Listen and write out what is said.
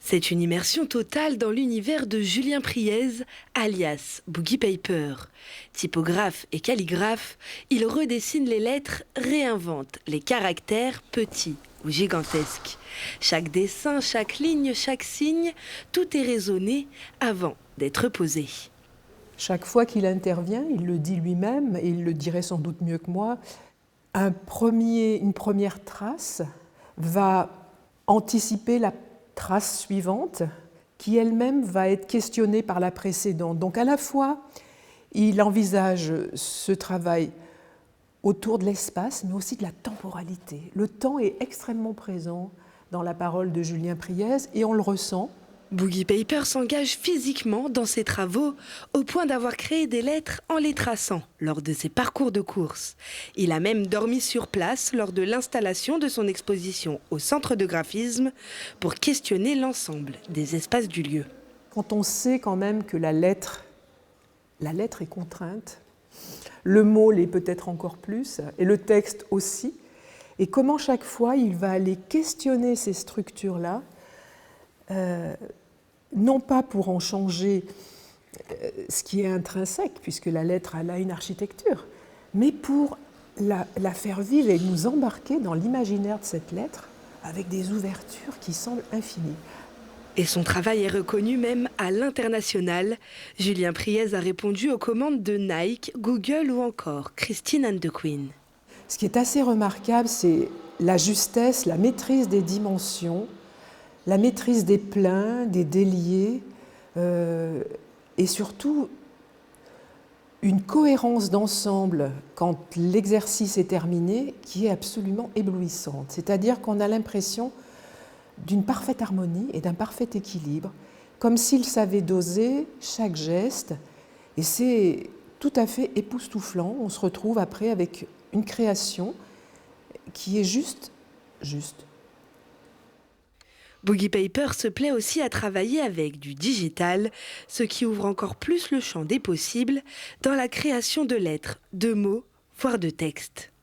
C'est une immersion totale dans l'univers de Julien Priez, alias Boogie Paper. Typographe et calligraphe, il redessine les lettres, réinvente les caractères petits ou gigantesques. Chaque dessin, chaque ligne, chaque signe, tout est raisonné avant d'être posé. Chaque fois qu'il intervient, il le dit lui-même, et il le dirait sans doute mieux que moi, une première trace va anticiper la trace suivante, qui elle-même va être questionnée par la précédente. Donc à la fois, il envisage ce travail autour de l'espace, mais aussi de la temporalité. Le temps est extrêmement présent dans la parole de Julien Priez, et on le ressent. Boogie Paper s'engage physiquement dans ses travaux au point d'avoir créé des lettres en les traçant lors de ses parcours de course. Il a même dormi sur place lors de l'installation de son exposition au Centre de graphisme pour questionner l'ensemble des espaces du lieu. Quand on sait quand même que la lettre est contrainte, le mot l'est peut-être encore plus, et le texte aussi, et comment chaque fois il va aller questionner ces structures-là, non pas pour en changer ce qui est intrinsèque, puisque la lettre elle a une architecture, mais pour la faire vivre et nous embarquer dans l'imaginaire de cette lettre avec des ouvertures qui semblent infinies. Et son travail est reconnu même à l'international. Julien Priez a répondu aux commandes de Nike, Google ou encore Christine and the Queen. Ce qui est assez remarquable, c'est la justesse, la maîtrise des dimensions, la maîtrise des pleins, des déliés, et surtout une cohérence d'ensemble quand l'exercice est terminé qui est absolument éblouissante. C'est-à-dire qu'on a l'impression d'une parfaite harmonie et d'un parfait équilibre, comme s'il savait doser chaque geste, et c'est tout à fait époustouflant. On se retrouve après avec une création qui est juste. Boogie Paper se plaît aussi à travailler avec du digital, ce qui ouvre encore plus le champ des possibles dans la création de lettres, de mots, voire de textes.